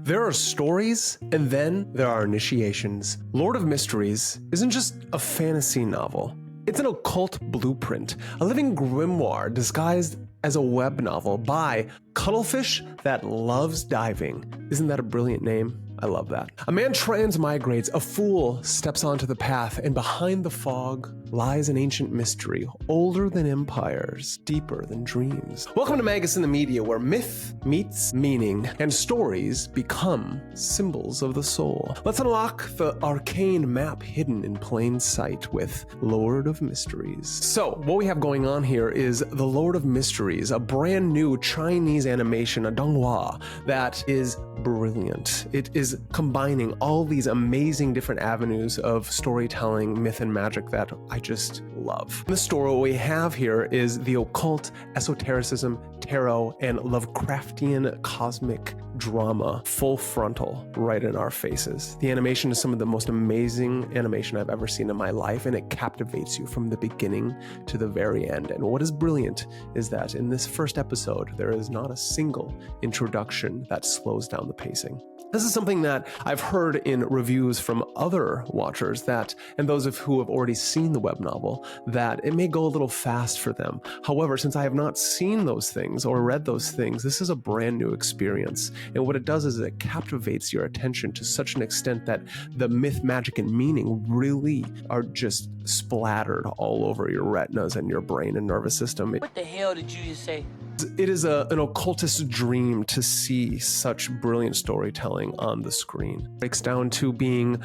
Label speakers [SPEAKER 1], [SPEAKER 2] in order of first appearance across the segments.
[SPEAKER 1] There are stories, and then there are initiations. Lord of Mysteries isn't just a fantasy novel. It's an occult blueprint, a living grimoire disguised as a web novel by Cuttlefish that loves diving. Isn't that a brilliant name? I love that. A man transmigrates, a fool steps onto the path, and behind the fog lies an ancient mystery, older than empires, deeper than dreams. Welcome to Magus in the Media, where myth meets meaning, and stories become symbols of the soul. Let's unlock the arcane map hidden in plain sight with Lord of Mysteries. So, what we have going on here is the Lord of Mysteries, a brand new Chinese animation, a donghua, that is brilliant. It is combining all these amazing different avenues of storytelling, myth, and magic that I just love. The story we have here is the occult, esotericism, tarot, and Lovecraftian cosmic drama, full frontal, right in our faces. The animation is some of the most amazing animation I've ever seen in my life, and it captivates you from the beginning to the very end. And what is brilliant is that in this first episode, there is not a single introduction that slows down the pacing. This is something that I've heard in reviews from other watchers and those of who have already seen the web novel, that it may go a little fast for them. However, since I have not seen those things or read those things, this is a brand new experience. And what it does is it captivates your attention to such an extent that the myth, magic, and meaning really are just splattered all over your retinas and your brain and nervous system.
[SPEAKER 2] What the hell did you just say?
[SPEAKER 1] It is an occultist's dream to see such brilliant storytelling on the screen. It breaks down to being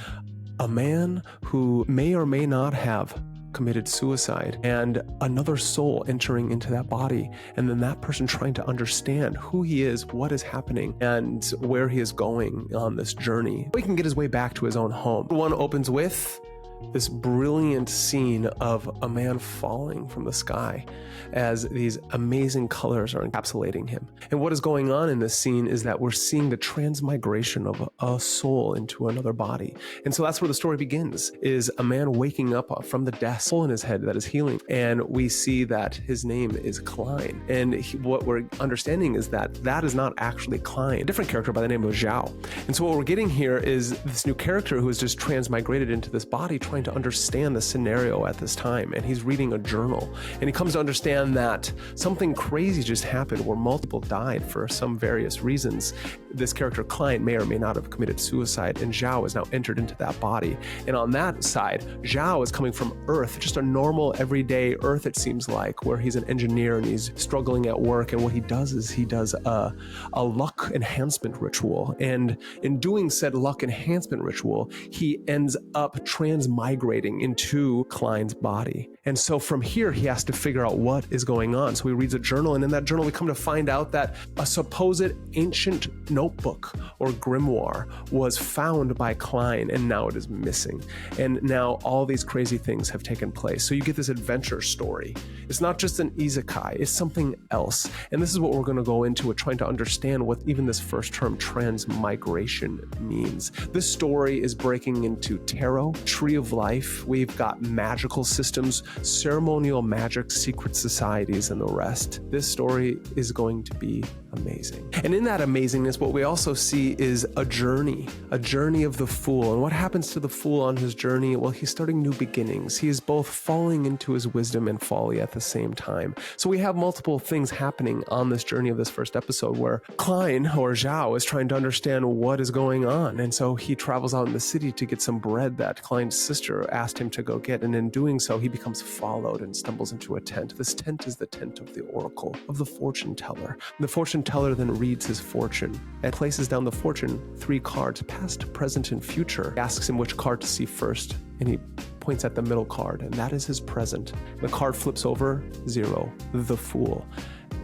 [SPEAKER 1] a man who may or may not have committed suicide, and another soul entering into that body, and then that person trying to understand who he is, what is happening, and where he is going on this journey. He can get his way back to his own home. One opens with this brilliant scene of a man falling from the sky as these amazing colors are encapsulating him. And what is going on in this scene is that we're seeing the transmigration of a soul into another body. And so that's where the story begins, is a man waking up from the death, soul in his head that is healing. And we see that his name is Klein. And what we're understanding is that that is not actually Klein, a different character by the name of Zhao. And so what we're getting here is this new character who is just transmigrated into this body, trying to understand the scenario at this time. And he's reading a journal, and he comes to understand that something crazy just happened where multiple died for some various reasons. This character Klein may or may not have committed suicide, and Zhao has now entered into that body. And on that side, Zhao is coming from Earth, just a normal everyday Earth, it seems like, where he's an engineer and he's struggling at work. And what he does is he does a luck enhancement ritual. And in doing said luck enhancement ritual, he ends up transmigrating into Klein's body. And so from here, he has to figure out what is going on. So he reads a journal, and in that journal, we come to find out that a supposed ancient notebook or grimoire was found by Klein, and now it is missing. And now all these crazy things have taken place. So you get this adventure story. It's not just an isekai, it's something else. And this is what we're going to go into with trying to understand what even this first term, transmigration, means. This story is breaking into tarot, tree of life. We've got magical systems, ceremonial magic, secret societies, and the rest. This story is going to be amazing. And in that amazingness, what we also see is a journey of the fool. And what happens to the fool on his journey? Well, he's starting new beginnings. He is both falling into his wisdom and folly at the same time. So we have multiple things happening on this journey of this first episode, where Klein, or Zhao, is trying to understand what is going on. And so he travels out in the city to get some bread that Klein's sister asked him to go get. And in doing so, he becomes followed and stumbles into a tent. This tent is the tent of the oracle, of the fortune teller. The fortune teller then reads his fortune and places down the fortune 3 cards, past, present, and future. He asks him which card to see first, and he points at the middle card, and that is his present. The card flips over, 0, the fool.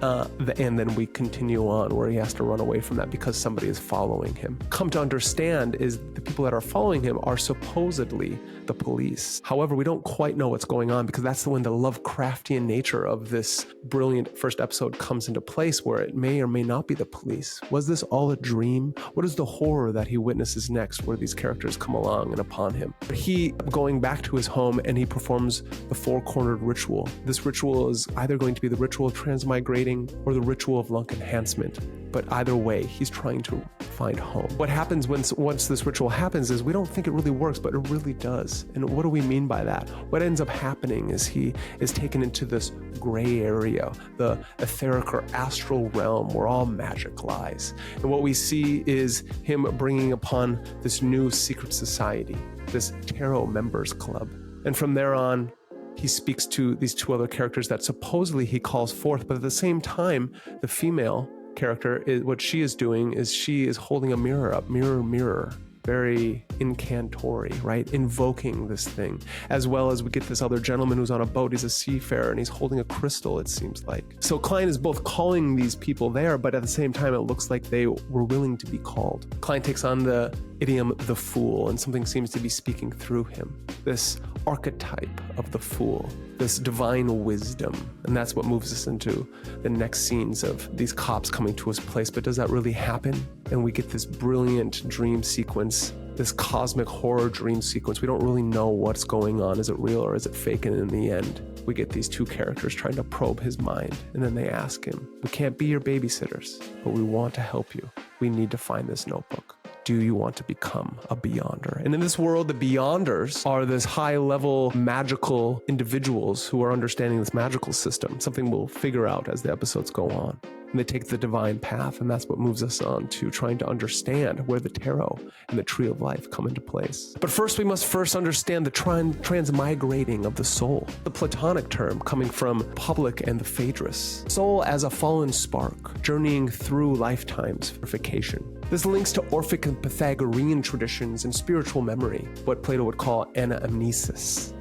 [SPEAKER 1] And then we continue on where he has to run away from that because somebody is following him. Come to understand is the people that are following him are supposedly the police. However, we don't quite know what's going on, because that's when the Lovecraftian nature of this brilliant first episode comes into place, where it may or may not be the police. Was this all a dream? What is the horror that he witnesses next, where these characters come along and upon him? He going back to his home, and he performs the 4-cornered ritual. This ritual is either going to be the ritual of transmigrating or the ritual of luck enhancement. but either way, he's trying to find home. What happens once this ritual happens is we don't think it really works, but it really does. And what do we mean by that? What ends up happening is he is taken into this gray area, the etheric or astral realm where all magic lies. And what we see is him bringing upon this new secret society, this tarot members club. And from there on, he speaks to these two other characters that supposedly he calls forth, but at the same time, the female character, what she is doing is she is holding a mirror up, mirror, mirror, very incantory, right? Invoking this thing, as well as we get this other gentleman who's on a boat. He's a seafarer and he's holding a crystal, it seems like. So Klein is both calling these people there, but at the same time, it looks like they were willing to be called. Klein takes on the idiom, the fool, and something seems to be speaking through him. This archetype of the fool, this divine wisdom. And that's what moves us into the next scenes of these cops coming to his place. But does that really happen? And we get this brilliant dream sequence, this cosmic horror dream sequence. We don't really know what's going on. Is it real or is it fake? And in the end, we get these two characters trying to probe his mind. And then they ask him, we can't be your babysitters, but we want to help you. We need to find this notebook. Do you want to become a Beyonder? And in this world, the Beyonders are this high-level magical individuals who are understanding this magical system, something we'll figure out as the episodes go on. And they take the divine path, and that's what moves us on to trying to understand where the tarot and the Tree of Life come into place. But first, we must understand the transmigrating of the soul, the Platonic term coming from Public and the Phaedrus. Soul as a fallen spark, journeying through lifetimes of purification. This links to Orphic and Pythagorean traditions and spiritual memory, what Plato would call anamnesis,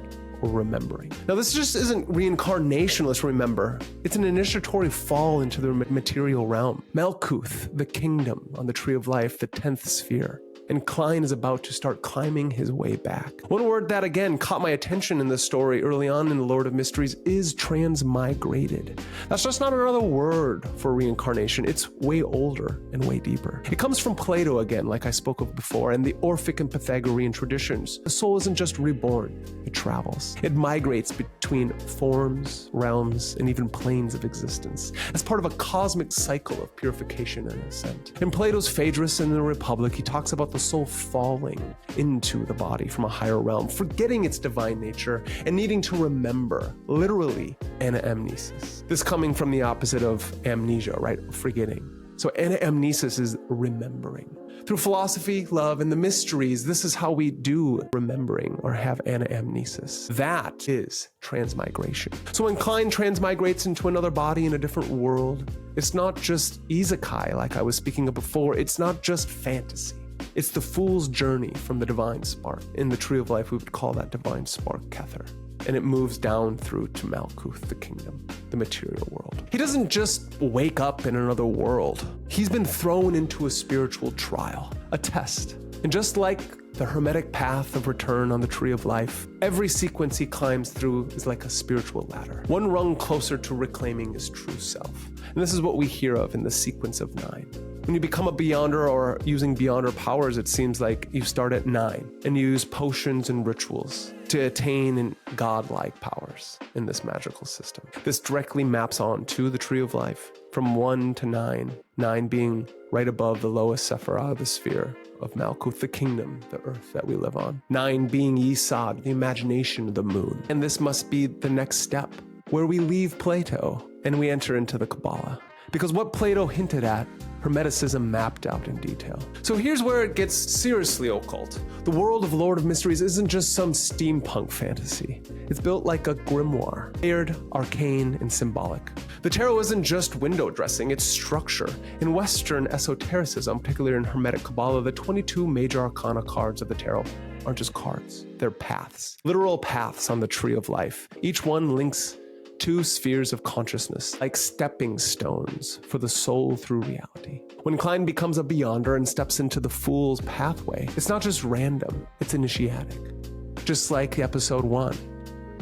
[SPEAKER 1] or remembering. Now, this just isn't reincarnationless remember. It's an initiatory fall into the material realm. Malkuth, the kingdom on the Tree of Life, the 10th sphere. And Klein is about to start climbing his way back. One word that, again, caught my attention in this story early on in The Lord of Mysteries is transmigrated. That's just not another word for reincarnation. It's way older and way deeper. It comes from Plato again, like I spoke of before, and the Orphic and Pythagorean traditions. The soul isn't just reborn, it travels. It migrates between forms, realms, and even planes of existence as part of a cosmic cycle of purification and ascent. In Plato's Phaedrus and the Republic, he talks about the soul falling into the body from a higher realm, forgetting its divine nature and needing to remember, literally, anamnesis. This coming from the opposite of amnesia, right? Forgetting. So anamnesis is remembering. Through philosophy, love, and the mysteries, this is how we do remembering or have anamnesis. That is transmigration. So when Klein transmigrates into another body in a different world, it's not just isekai like I was speaking of before. It's not just fantasy. It's the fool's journey from the divine spark. In the Tree of Life, we would call that divine spark Kether. And it moves down through to Malkuth, the kingdom, the material world. He doesn't just wake up in another world. He's been thrown into a spiritual trial, a test. And just like the Hermetic path of return on the Tree of Life, every sequence he climbs through is like a spiritual ladder, one rung closer to reclaiming his true self. And this is what we hear of in the sequence of 9. When you become a Beyonder or using Beyonder powers, it seems like you start at 9 and you use potions and rituals to attain godlike powers in this magical system. This directly maps on to the Tree of Life from 1 to 9, 9 being right above the lowest Sephirah of the sphere of Malkuth, the kingdom, the earth that we live on. 9 being Yesod, the imagination of the moon. And this must be the next step, where we leave Plato and we enter into the Kabbalah. Because what Plato hinted at, Hermeticism mapped out in detail. So here's where it gets seriously occult. The world of Lord of Mysteries isn't just some steampunk fantasy. It's built like a grimoire, layered, arcane, and symbolic. The tarot isn't just window dressing, it's structure. In Western esotericism, particularly in Hermetic Kabbalah, the 22 Major Arcana cards of the tarot aren't just cards, they're paths. Literal paths on the Tree of Life. Each one links 2 spheres of consciousness, like stepping stones for the soul through reality. When Klein becomes a Beyonder and steps into the Fool's pathway, it's not just random, it's initiatic. Just like episode 1,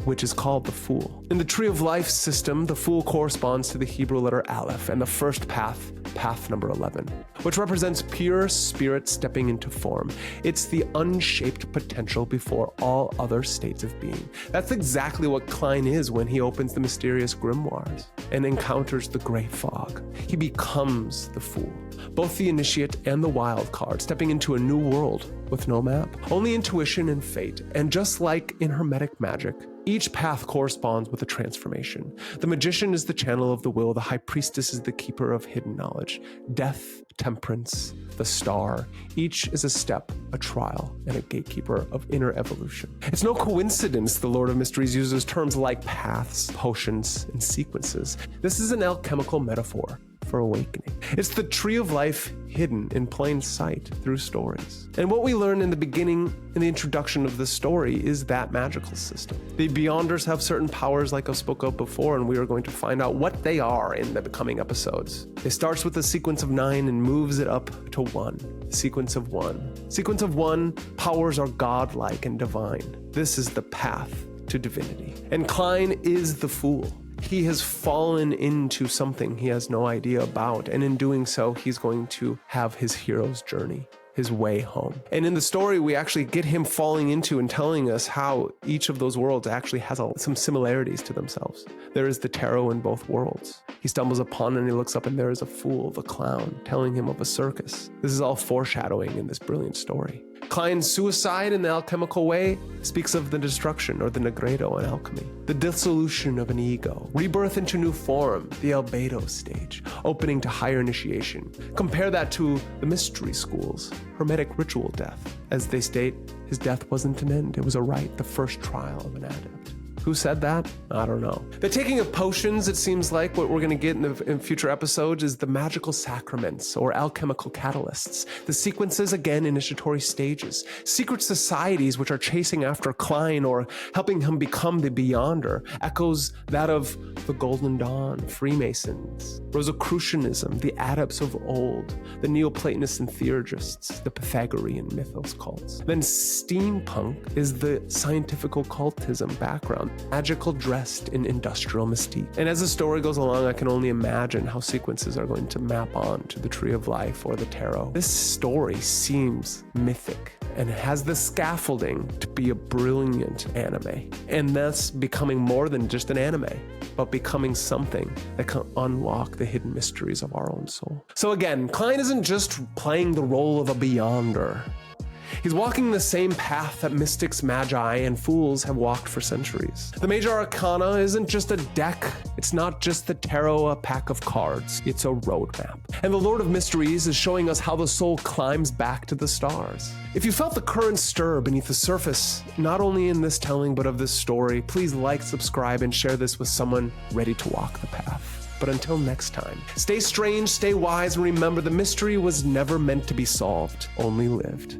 [SPEAKER 1] which is called the Fool. In the Tree of Life system, the Fool corresponds to the Hebrew letter Aleph and the first path, path number 11, which represents pure spirit stepping into form. It's the unshaped potential before all other states of being. That's exactly what Klein is when he opens the mysterious grimoires and encounters the gray fog. He becomes the Fool, both the initiate and the wild card, stepping into a new world with no map, only intuition and fate. And just like in Hermetic magic, each path corresponds with a transformation. The magician is the channel of the will, the high priestess is the keeper of hidden knowledge. Death, temperance, the star, each is a step, a trial, and a gatekeeper of inner evolution. It's no coincidence the Lord of Mysteries uses terms like paths, potions, and sequences. This is an alchemical metaphor for awakening. It's the Tree of Life hidden in plain sight through stories. And what we learn in the beginning, in the introduction of the story, is that magical system. The Beyonders have certain powers like I spoke of before, and we are going to find out what they are in the coming episodes. It starts with a sequence of 9 and moves it up to 1. Sequence of 1. Sequence of 1, powers are godlike and divine. This is the path to divinity. And Klein is the Fool. He has fallen into something he has no idea about, and in doing so, he's going to have his hero's journey, his way home. And in the story, we actually get him falling into and telling us how each of those worlds actually has some similarities to themselves. There is the tarot in both worlds. He stumbles upon and he looks up and there is a fool, the clown, telling him of a circus. This is all foreshadowing in this brilliant story. Klein's suicide in the alchemical way speaks of the destruction, or the negredo in alchemy, the dissolution of an ego, rebirth into new form, the albedo stage, opening to higher initiation. Compare that to the mystery schools, Hermetic ritual death. As they state, his death wasn't an end, it was a rite, the first trial of an adept. Who said that? I don't know. The taking of potions, it seems like what we're going to get in future episodes is the magical sacraments or alchemical catalysts. The sequences, again, initiatory stages. Secret societies which are chasing after Klein or helping him become the Beyonder. Echoes that of the Golden Dawn, Freemasons, Rosicrucianism, the adepts of old, the Neoplatonists and Theurgists, the Pythagorean mythos cults. Then steampunk is the scientific occultism background, magical dressed in industrial mystique. And as the story goes along, I can only imagine how sequences are going to map on to the Tree of Life or the Tarot. This story seems mythic and has the scaffolding to be a brilliant anime. And thus becoming more than just an anime, but becoming something that can unlock the hidden mysteries of our own soul. So again, Klein isn't just playing the role of a Beyonder. He's walking the same path that mystics, magi, and fools have walked for centuries. The Major Arcana isn't just a deck. It's not just the tarot, a pack of cards. It's a roadmap. And the Lord of Mysteries is showing us how the soul climbs back to the stars. If you felt the current stir beneath the surface, not only in this telling, but of this story, please like, subscribe, and share this with someone ready to walk the path. But until next time, stay strange, stay wise, and remember the mystery was never meant to be solved, only lived.